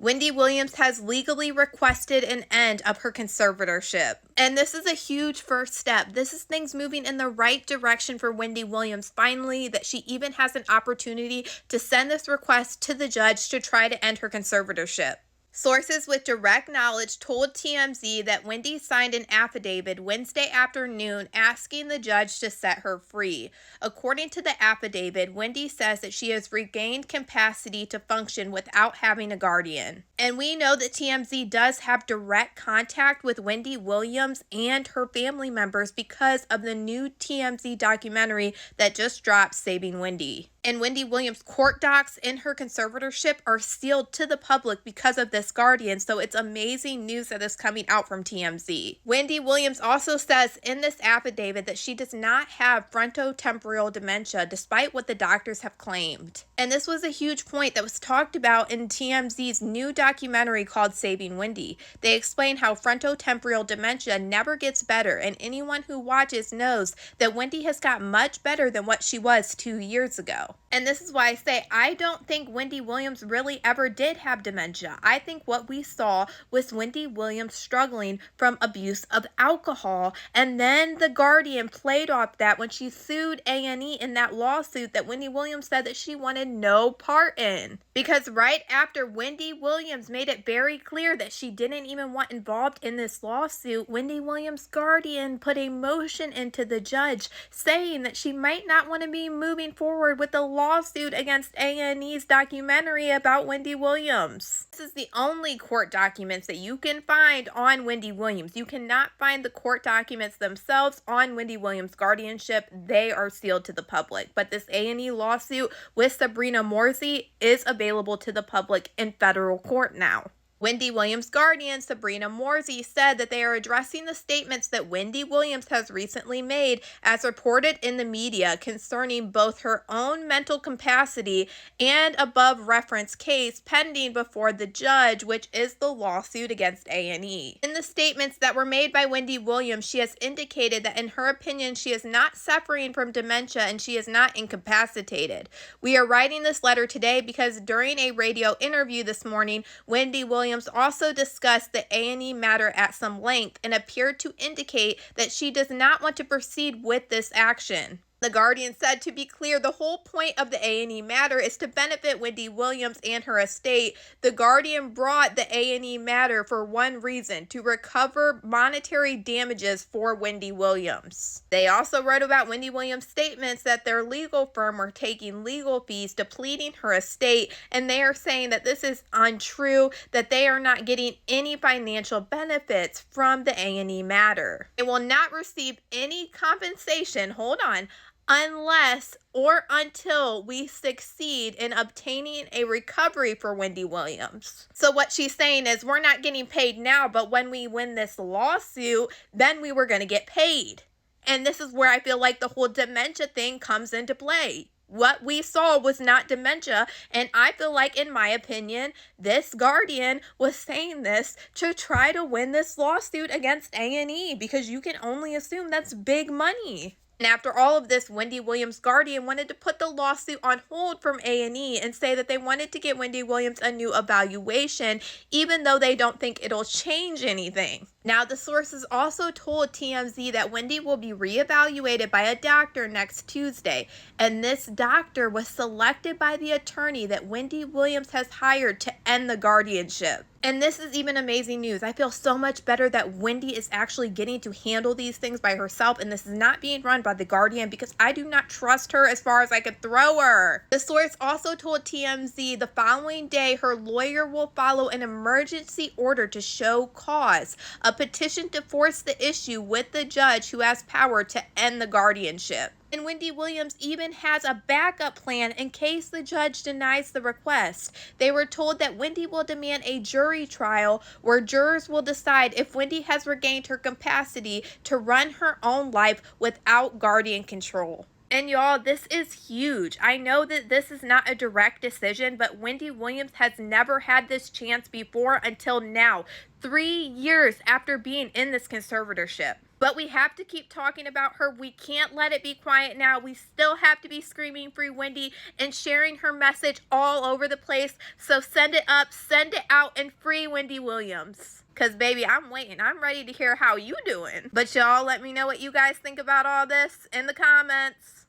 Wendy Williams has legally requested an end of her conservatorship. And this is a huge first step. This is things moving in the right direction for Wendy Williams. Finally, that she even has an opportunity to send this request to the judge to try to end her conservatorship. Sources with direct knowledge told TMZ that Wendy signed an affidavit Wednesday afternoon asking the judge to set her free. According to the affidavit, Wendy says that she has regained capacity to function without having a guardian. And we know that TMZ does have direct contact with Wendy Williams and her family members because of the new TMZ documentary that just dropped, Saving Wendy. And Wendy Williams' court docs in her conservatorship are sealed to the public because of this guardian, so it's amazing news that is coming out from TMZ. Wendy Williams also says in this affidavit that she does not have frontotemporal dementia, despite what the doctors have claimed. And this was a huge point that was talked about in TMZ's new documentary called Saving Wendy. They explain how frontotemporal dementia never gets better, and anyone who watches knows that Wendy has got much better than what she was 2 years ago. And this is why I say I don't think Wendy Williams really ever did have dementia. I think what we saw was Wendy Williams struggling from abuse of alcohol. And then the Guardian played off that when she sued A&E in that lawsuit that Wendy Williams said that she wanted no part in. Because right after Wendy Williams made it very clear that she didn't even want involved in this lawsuit, Wendy Williams' guardian put a motion into the judge saying that she might not want to be moving forward with the lawsuit against A&E's documentary about Wendy Williams. This is the only court documents that you can find on Wendy Williams. You cannot find the court documents themselves on Wendy Williams' guardianship. They are sealed to the public. But this A&E lawsuit with Sabrina Morsey is available to the public in federal court now. Wendy Williams' guardian, Sabrina Morsey, said that they are addressing the statements that Wendy Williams has recently made as reported in the media concerning both her own mental capacity and above reference case pending before the judge, which is the lawsuit against A&E. In the statements that were made by Wendy Williams, she has indicated that in her opinion, she is not suffering from dementia and she is not incapacitated. We are writing this letter today because during a radio interview this morning, Wendy Williams also discussed the A&E matter at some length and appeared to indicate that she does not want to proceed with this action. The Guardian said, to be clear, the whole point of the A&E matter is to benefit Wendy Williams and her estate. The Guardian brought the A&E matter for one reason, to recover monetary damages for Wendy Williams. They also wrote about Wendy Williams' statements that their legal firm were taking legal fees depleting her estate, and they are saying that this is untrue, that they are not getting any financial benefits from the A&E matter. They will not receive any compensation, unless or until we succeed in obtaining a recovery for Wendy Williams. So what she's saying is we're not getting paid now, but when we win this lawsuit, then we were going to get paid. And this is where I feel like the whole dementia thing comes into play. What we saw was not dementia, and I feel like, in my opinion, this guardian was saying this to try to win this lawsuit against A&E, because you can only assume that's big money. And after all of this, Wendy Williams' guardian wanted to put the lawsuit on hold from A&E and say that they wanted to get Wendy Williams a new evaluation, even though they don't think it'll change anything. Now, the sources also told TMZ that Wendy will be reevaluated by a doctor next Tuesday, and this doctor was selected by the attorney that Wendy Williams has hired to end the guardianship. And this is even amazing news. I feel so much better that Wendy is actually getting to handle these things by herself, and this is not being run by the Guardian, because I do not trust her as far as I could throw her. The source also told TMZ the following day her lawyer will follow an emergency order to show cause, a petition to force the issue with the judge who has power to end the guardianship. And Wendy Williams even has a backup plan in case the judge denies the request. They were told that Wendy will demand a jury trial where jurors will decide if Wendy has regained her capacity to run her own life without guardian control. And y'all, this is huge. I know that this is not a direct decision, but Wendy Williams has never had this chance before until now, 3 years after being in this conservatorship. But we have to keep talking about her. We can't let it be quiet now. We still have to be screaming Free Wendy and sharing her message all over the place. So send it up, send it out, and free Wendy Williams. Because, baby, I'm waiting. I'm ready to hear how you doing. But y'all let me know what you guys think about all this in the comments.